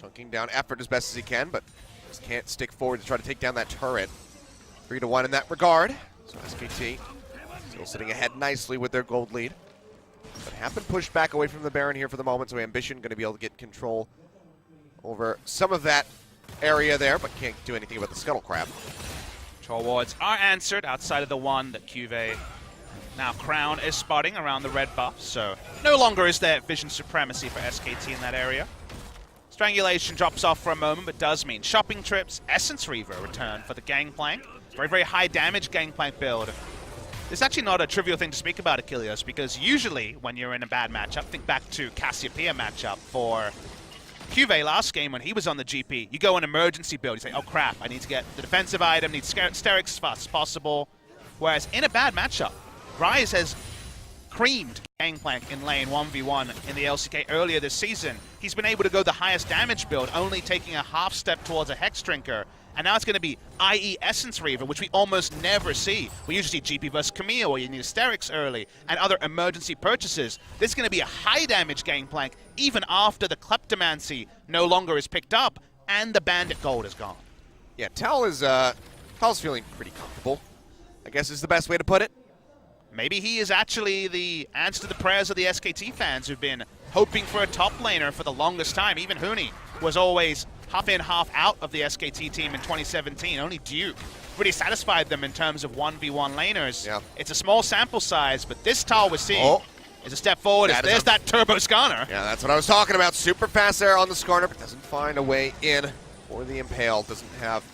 chunking down effort as best as he can, but just can't stick forward to try to take down that turret. 3-1 in that regard. So SKT still sitting ahead nicely with their gold lead. But have been pushed back away from the Baron here for the moment, so Ambition going to be able to get control over some of that area there, but can't do anything about the Scuttle Crab. Control wards are answered outside of the one that QV now Crown is spotting around the red buff, so no longer is there vision supremacy for SKT in that area. Strangulation drops off for a moment, but does mean shopping trips, Essence Reaver return for the Gangplank. Very, very high damage Gangplank build. It's actually not a trivial thing to speak about Achilles, because usually when you're in a bad matchup, think back to Cassiopeia matchup for QV last game when he was on the GP, you go an emergency build, you say, oh crap, I need to get the defensive item, need Sterix as fast as possible. Whereas in a bad matchup, Rise has creamed Gangplank in lane 1v1 in the LCK earlier this season. He's been able to go the highest damage build, only taking a half step towards a Hex Drinker. And now it's going to be IE Essence Reaver, which we almost never see. We usually see GP versus Camille, where you need Asterix early, and other emergency purchases. This is going to be a high damage Gangplank, even after the Kleptomancy no longer is picked up, and the Bandit Gold is gone. Yeah, Tal's feeling pretty comfortable, I guess is the best way to put it. Maybe he is actually the answer to the prayers of the SKT fans who've been hoping for a top laner for the longest time. Even Huni was always half in, half out of the SKT team in 2017. Only Duke really satisfied them in terms of 1v1 laners. Yeah. It's a small sample size, but this Tal we're seeing is a step forward. There's that Turbo Skarner. Yeah, that's what I was talking about. Super fast there on the Skarner, but doesn't find a way in for the Impale. Doesn't have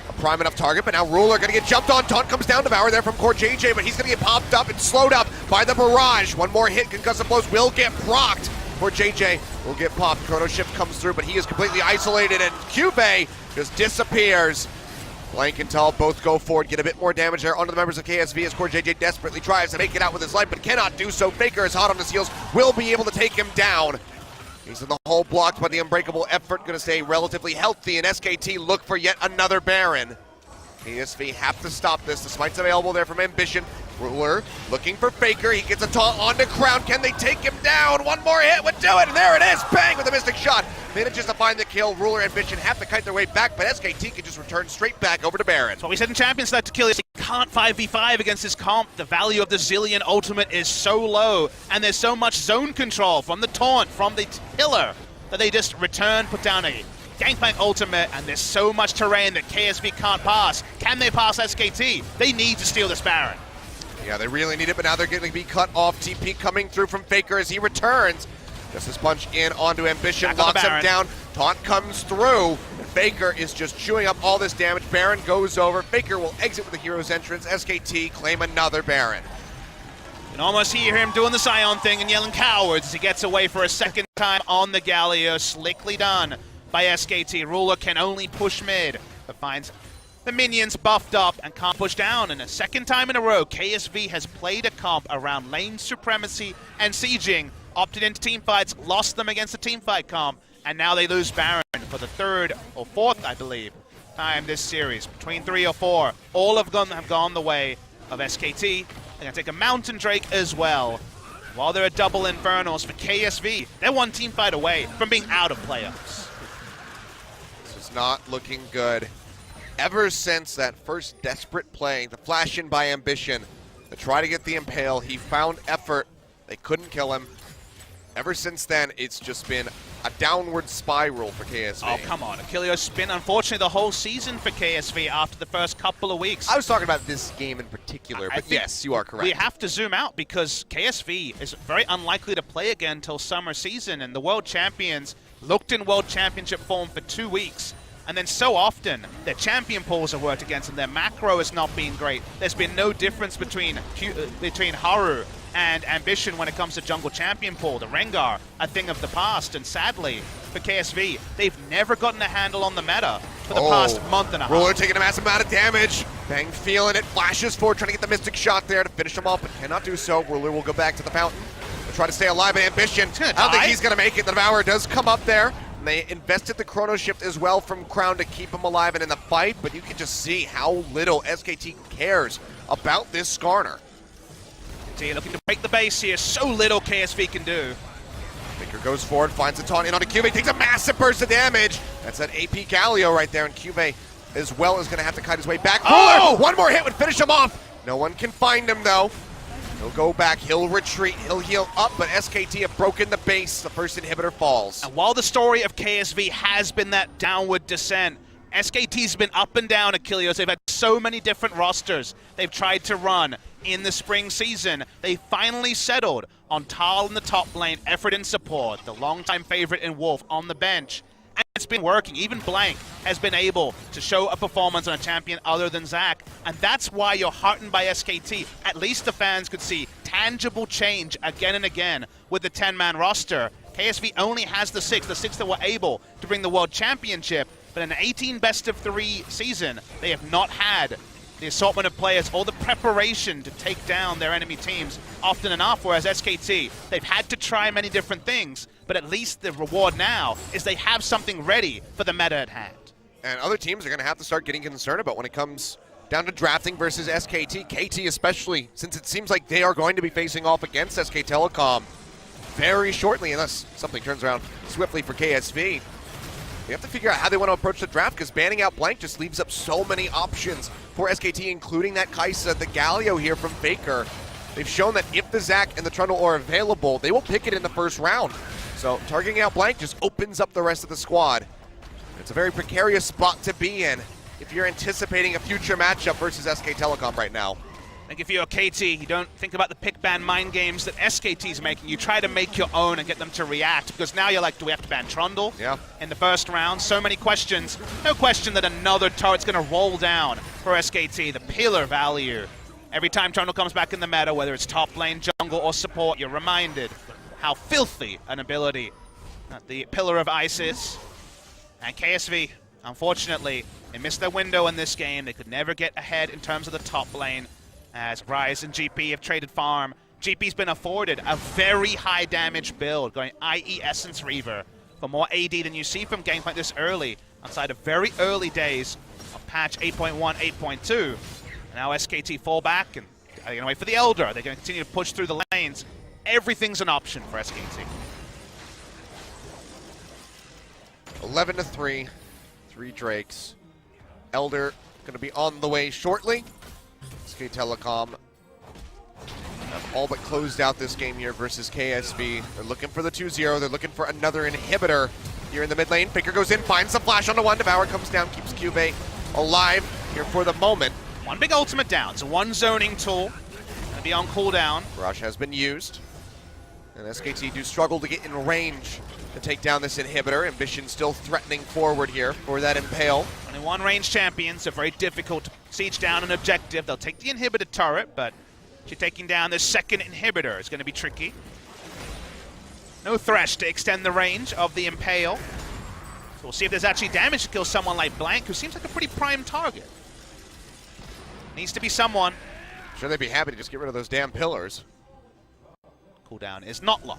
a prime enough target, but now Ruler going to get jumped on. Taunt comes down to Devour there from Core JJ, but he's going to get popped up and slowed up by the Barrage. One more hit, concussive blows will get procced. Core JJ will get popped. Chrono Shift comes through, but he is completely isolated, and Cube just disappears. Blank and Tal both go forward, get a bit more damage there onto the members of KSV as Core JJ desperately tries to make it out with his life, but cannot do so. Faker is hot on his heels, will be able to take him down. He's in the hole blocked by the Unbreakable Effort, going to stay relatively healthy, and SKT look for yet another Baron. KSV have to stop this. The smite's available there from Ambition. Ruler looking for Faker. He gets a taunt onto Crown. Can they take him down? One more hit would do it, and there it is. Bang with a Mystic Shot. Manages to find the kill. Ruler and Ambition have to kite their way back, but SKT can just return straight back over to Baron. That's what we said in Champions Select Achilles. He can't 5v5 against his comp. The value of the Zillion ultimate is so low, and there's so much zone control from the taunt, from the pillar, that they just return, put down a Gangplank ultimate, and there's so much terrain that KSV can't pass. Can they pass SKT? They need to steal this Baron. Yeah, they really need it, but now they're going to be cut off. TP coming through from Faker as he returns. Just this punch in onto Ambition, locks him down. Taunt comes through. Faker is just chewing up all this damage. Baron goes over. Faker will exit with the hero's entrance. SKT claim another Baron. You can almost hear him doing the Scion thing and yelling cowards as he gets away for a second time on the Galio. Slickly done by SKT. Ruler can only push mid, but finds the minions buffed up and can't push down. And a second time in a row, KSV has played a comp around lane supremacy and sieging, opted into teamfights, lost them against the teamfight comp, and now they lose Baron for the third or fourth, I believe, time this series. Between 3 or 4, all of them have gone the way of SKT. They're going to take a Mountain Drake as well. While they're at double Infernals for KSV, they're one teamfight away from being out of playoffs. This is not looking good. Ever since that first desperate play, the flash in by Ambition to try to get the Impale, he found effort. They couldn't kill him. Ever since then, it's just been a downward spiral for KSV. Oh, come on. Achilles been, unfortunately, the whole season for KSV after the first couple of weeks. I was talking about this game in particular, but yes, you are correct. We have to zoom out because KSV is very unlikely to play again until summer season, and the World Champions looked in World Championship form for 2 weeks. And then so often, their champion pools have worked against them. Their macro has not been great. There's been no difference between Haru and Ambition when it comes to jungle champion pool. The Rengar, a thing of the past. And sadly, for KSV, they've never gotten a handle on the meta for the past month and a half. Ruler taking a massive amount of damage. Bang feeling it. Flashes forward, trying to get the Mystic shot there to finish him off, but cannot do so. Ruler will go back to the fountain. They'll try to stay alive. And Ambition, I don't think he's going to make it. The Devourer does come up there. And they invested the Chrono Shift as well from Crown to keep him alive and in the fight, but you can just see how little SKT cares about this Skarner. Looking to break the base here. So little KSV can do. Baker goes forward, finds a taunt in onto Cube, takes a massive burst of damage. That's that AP Galio right there, and Cube as well is going to have to kite his way back. Ruler, one more hit would finish him off. No one can find him though. He'll go back, he'll retreat, he'll heal up, but SKT have broken the base. The first inhibitor falls. And while the story of KSV has been that downward descent, SKT's been up and down, Achilles. They've had so many different rosters they've tried to run in the spring season. They finally settled on Tal in the top lane, Effort in support, the longtime favorite in Wolf on the bench. And it's been working. Even Blank has been able to show a performance on a champion other than Zac. And that's why you're heartened by SKT. At least the fans could see tangible change again and again with the 10-man roster. KSV only has the six that were able to bring the World Championship. But in an 18 best-of-3 season, they have not had the assortment of players or the preparation to take down their enemy teams often enough, whereas SKT, they've had to try many different things, but at least the reward now is they have something ready for the meta at hand. And other teams are going to have to start getting concerned about when it comes down to drafting versus SKT. KT especially, since it seems like they are going to be facing off against SK Telecom very shortly, unless something turns around swiftly for KSV. We have to figure out how they want to approach the draft, because banning out Blank just leaves up so many options for SKT, including that Kai'Sa, the Galio here from Faker. They've shown that if the Zac and the Trundle are available, they will pick it in the first round. So targeting out Blank just opens up the rest of the squad. It's a very precarious spot to be in if you're anticipating a future matchup versus SK Telecom right now. I think if you're a KT, you don't think about the pick ban mind games that SKT's making. You try to make your own and get them to react, because now you're like, do we have to ban Trundle in the first round? So many questions. No question that another turret's going to roll down for SKT. The pillar value. Every time Trundle comes back in the meta, whether it's top lane, jungle, or support, you're reminded how filthy an ability the Pillar of Ice is. And KSV, unfortunately, they missed their window in this game. They could never get ahead in terms of the top lane, as Ryze and GP have traded farm. GP's been afforded a very high damage build, going IE Essence Reaver for more AD than you see from games like this early, outside of very early days of patch 8.1, 8.2. And now SKT fall back, and they're going to wait for the Elder. They're going to continue to push through the lanes. Everything's an option for SKT. 11-3, 3 Drakes. Elder going to be on the way shortly. SK Telecom have all but closed out this game here versus KSV. They're looking for the 2-0. They're looking for another inhibitor here in the mid lane. Faker goes in, finds the flash onto one. Devour comes down, keeps Cube alive here for the moment. One big ultimate down. So one zoning tool. Going to be on cooldown. Rush has been used. And SKT do struggle to get in range to take down this inhibitor. Ambition still threatening forward here for that Impale. Only one range champion, so very difficult to siege down an objective. They'll take the inhibitor turret, but taking down this second inhibitor is going to be tricky. No Thresh to extend the range of the Impale. So we'll see if there's actually damage to kill someone like Blank, who seems like a pretty prime target. Needs to be someone. I'm sure they'd be happy to just get rid of those damn pillars. Cooldown is not long.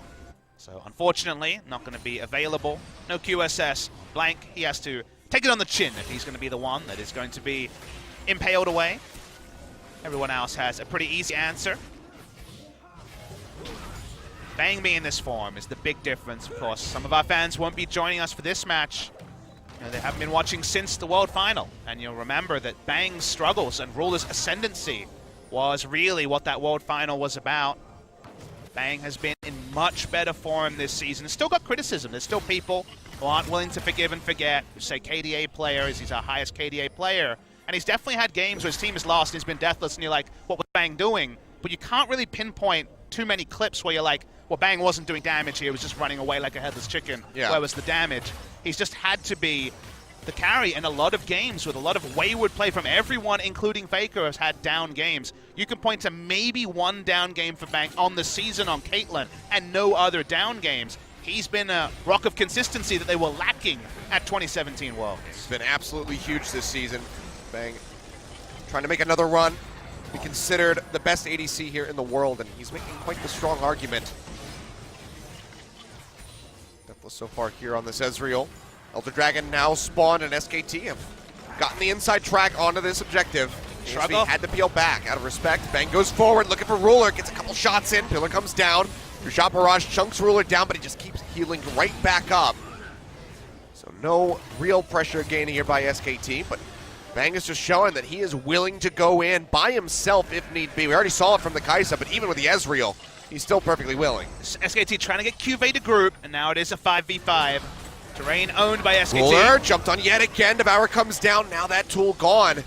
So unfortunately, not going to be available. No QSS. Blank, he has to take it on the chin if he's going to be the one that is going to be impaled away. Everyone else has a pretty easy answer. Bang me in this form is the big difference, of course. Some of our fans won't be joining us for this match. You know, they haven't been watching since the World Final. And you'll remember that Bang's struggles and Ruler's ascendancy was really what that World Final was about. Bang has been in much better form this season. Still got criticism. There's still people who aren't willing to forgive and forget, who say KDA player is he's our highest KDA player. And he's definitely had games where his team has lost and he's been deathless and you're like, what was Bang doing? But you can't really pinpoint too many clips where you're like, well, Bang wasn't doing damage here, he was just running away like a headless chicken. Yeah. Where was the damage? He's just had to be the carry in a lot of games with a lot of wayward play from everyone, including Faker, has had down games. You can point to maybe one down game for Bang on the season on Caitlyn and no other down games. He's been a rock of consistency that they were lacking at 2017 Worlds. He's been absolutely huge this season. Bang trying to make another run. Be considered the best ADC here in the world, and he's making quite the strong argument. Deathless so far here on this Ezreal. Elder Dragon now spawned, and SKT have gotten the inside track onto this objective. KSV had to peel back out of respect. Bang goes forward, looking for Ruler, gets a couple shots in. Pillar comes down. Your shot barrage chunks Ruler down, but he just keeps healing right back up. So no real pressure gain here by SKT, but Bang is just showing that he is willing to go in by himself if need be. We already saw it from the Kai'Sa, but even with the Ezreal, he's still perfectly willing. SKT trying to get QV to group, and now it is a 5v5. Terrain owned by SKT. Ruler jumped on yet again. Devour comes down. Now that tool gone.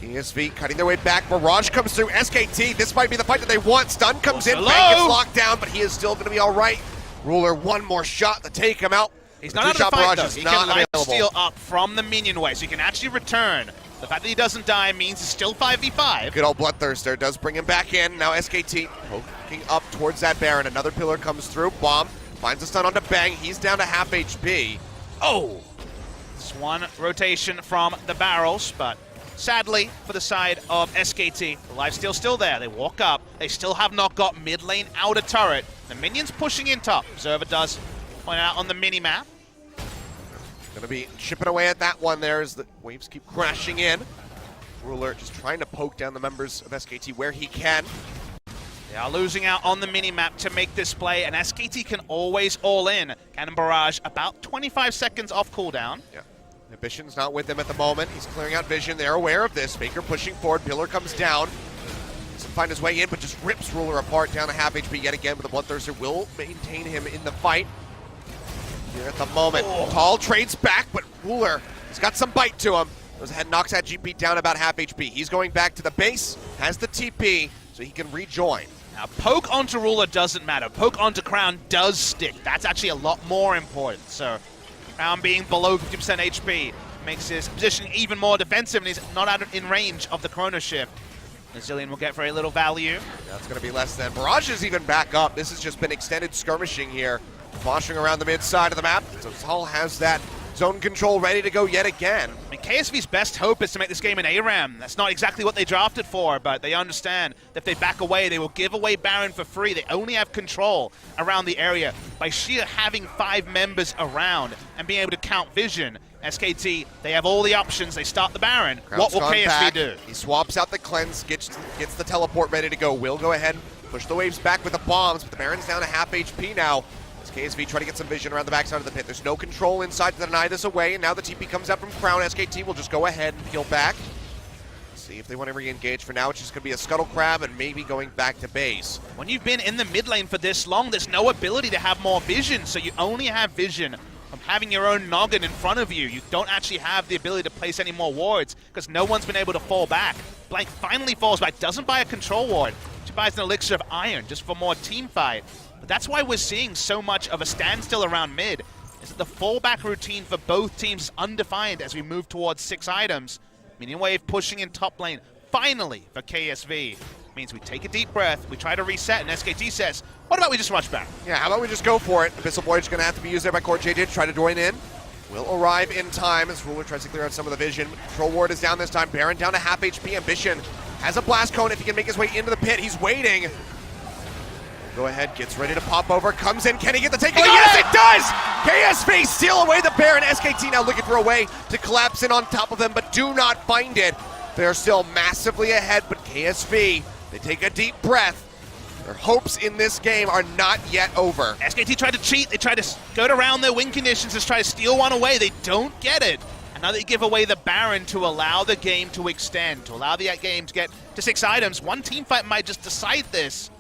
KSV cutting their way back. Mirage comes through. SKT, this might be the fight that they want. Stun comes in. Bang gets locked down, but he is still going to be all right. Ruler, one more shot to take him out. He's not out of the fight, though. He can life steal up from the minion way, so he can actually return. The fact that he doesn't die means it's still 5v5. Good old Bloodthirster does bring him back in. Now SKT poking up towards that Baron. Another pillar comes through. Bomb finds a stun onto Bang. He's down to half HP. Oh! It's one rotation from the barrels, but sadly, for the side of SKT, the lifesteal's still there. They walk up. They still have not got mid lane outer turret. The minions pushing in top. Observer does point out on the mini-map. Gonna be chipping away at that one there as the waves keep crashing in. Ruler just trying to poke down the members of SKT where he can. They are losing out on the mini-map to make this play, and SKT can always all in. Cannon Barrage about 25 seconds off cooldown. Yeah. Ambition's not with him at the moment. He's clearing out vision. They're aware of this. Faker pushing forward. Pillar comes down. Doesn't find his way in, but just rips Ruler apart down to half HP yet again. But the Bloodthirster will maintain him in the fight. Here at the moment. Tall trades back, but Ruler has got some bite to him. Goes ahead and knocks that GP down about half HP. He's going back to the base, has the TP, so he can rejoin. Now, poke onto Ruler doesn't matter. Poke onto Crown does stick. That's actually a lot more important. So, Crown being below 50% HP makes his position even more defensive, and he's not out in range of the Chrono Shift. Zillion will get very little value. That's going to be less than. Barrage is even back up. This has just been extended skirmishing here. Moshing around the mid side of the map. So Zal has that zone control ready to go yet again. I mean, KSV's best hope is to make this game an ARAM. That's not exactly what they drafted for, but they understand that if they back away, they will give away Baron for free. They only have control around the area by sheer having 5 members around and being able to count vision. SKT, they have all the options. They start the Baron. Crown's what will KSV back. do? He swaps out the cleanse, gets the teleport ready to go. Will go ahead, push the waves back with the bombs, but the Baron's down to half HP now. As KSV try to get some vision around the backside of the pit. There's no control inside to deny this away, and now the TP comes out from Crown. SKT will just go ahead and peel back. See if they want to re-engage. For now, it's just going to be a Scuttle Crab and maybe going back to base. When you've been in the mid lane for this long, there's no ability to have more vision, so you only have vision from having your own noggin in front of you. You don't actually have the ability to place any more wards because no one's been able to fall back. Blank finally falls back, doesn't buy a control ward. She buys an elixir of iron just for more team fight. But that's why we're seeing so much of a standstill around mid, is that the fallback routine for both teams is undefined as we move towards 6 items. Minion wave pushing in top lane, finally for KSV. Means we take a deep breath, we try to reset, and SKT says, what about we just rush back? Yeah, how about we just go for it? Abyssal Voyage going to have to be used there by Core JJ to try to join in. Will arrive in time as Ruler tries to clear out some of the vision. Control Ward is down this time. Baron down to half HP. Ambition has a Blast Cone if he can make his way into the pit. He's waiting. Go ahead, gets ready to pop over, comes in. Can he get the takeaway? Yes, it does! KSV steal away the Baron. SKT now looking for a way to collapse in on top of them, but do not find it. They're still massively ahead, but KSV, they take a deep breath. Their hopes in this game are not yet over. SKT tried to cheat. They tried to skirt around their win conditions, just try to steal one away. They don't get it. And now they give away the Baron to allow the game to extend, to allow the game to get to 6 items. One teamfight might just decide this.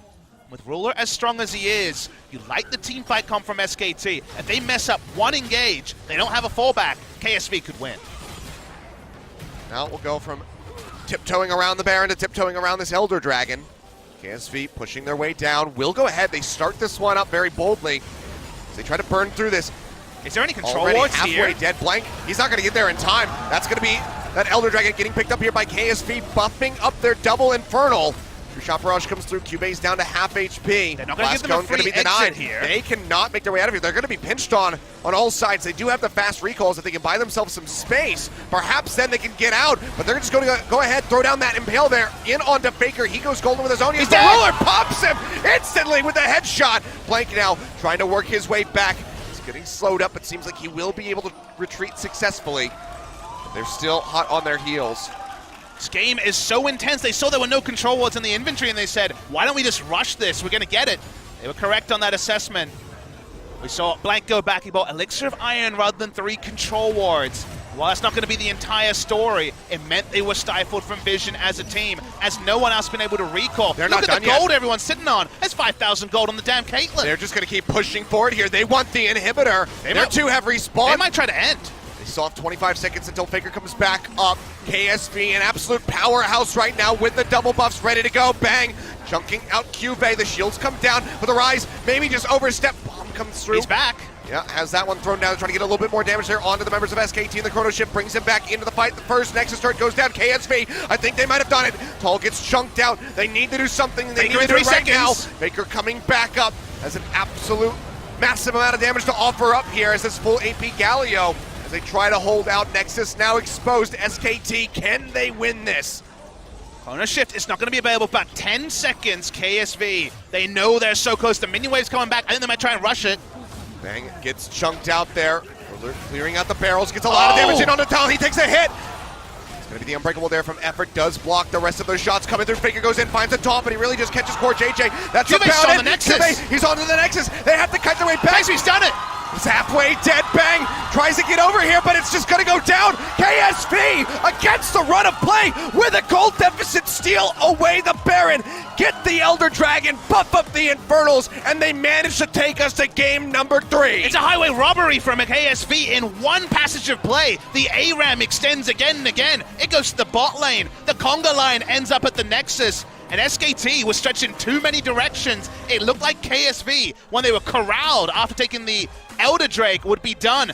With Ruler as strong as he is, you like the teamfight come from SKT. If they mess up one engage, they don't have a fallback, KSV could win. Now we'll go from tiptoeing around the Baron to tiptoeing around this Elder Dragon. KSV pushing their way down. Will go ahead. They start this one up very boldly. As they try to burn through this. Is there any control Already wards halfway here? dead. Blank, he's not going to get there in time. That's going to be that Elder Dragon getting picked up here by KSV, buffing up their double Infernal. Shot barrage comes through. Cuba's down to half HP. They're not going to give them a Blast Cone free gonna be denied exit here. They cannot make their way out of here. They're going to be pinched on all sides. They do have the fast recalls that they can buy themselves some space. Perhaps then they can get out, but they're just going to go ahead, throw down that Impale there, in onto Faker. He goes golden with his own. He's the dead. ruler pops him instantly with a headshot. Blank now trying to work his way back. He's getting slowed up. It seems like he will be able to retreat successfully. They're still hot on their heels. This game is so intense. They saw there were no control wards in the inventory and they said, why don't we just rush this? We're going to get it. They were correct on that assessment. We saw Blank go back. He bought Elixir of Iron rather than 3 control wards. While that's not going to be the entire story, it meant they were stifled from vision as a team, as no one else been able to recall. They're Look not at the done gold yet. everyone's sitting on. There's 5,000 gold on the damn Caitlyn. They're just going to keep pushing forward here. They want the inhibitor. Their two have respawned. They might try to end. They still have 25 seconds until Faker comes back up. KSV, an absolute powerhouse right now with the double buffs ready to go. Bang! Chunking out Cuvee. The shields come down for the rise. Maybe just overstep. Bomb comes through. He's back. Yeah, has that one thrown down, trying to get a little bit more damage there onto the members of SKT. The Chrono Ship brings him back into the fight. The first Nexus turret goes down. KSV, I think they might have done it. Tall gets chunked out. They need to do something. They need to do it right now. Faker coming back up as an absolute massive amount of damage to offer up here as this full AP Galio. As they try to hold out, Nexus now exposed. SKT, can they win this? Chrono Shift is not going to be available for about 10 seconds. KSV, they know they're so close. The minion wave's coming back. I think they might try and rush it. Bang gets chunked out there. They're clearing out the barrels, gets a lot of damage in on the Tal. He takes a hit. It's going to be the Unbreakable there from Effort. Does block the rest of those shots coming through. Faker goes in, finds the top, but he really just catches Core JJ. That's the Cube's pound on in. the Nexus. Cube, he's onto the Nexus. They have to cut their way back. He's done it. He's halfway dead. Bang tries to get over here, but it's just gonna go down. KSV against the run of play with a gold deficit, steal away the Baron, get the Elder Dragon, buff up the Infernals, and they manage to take us to game number 3. It's a highway robbery from a KSV in one passage of play. The ARAM extends again and again. It goes to the bot lane. The conga line ends up at the Nexus. And SKT was stretched in too many directions. It looked like KSV, when they were corralled after taking the Elder Drake, would be done.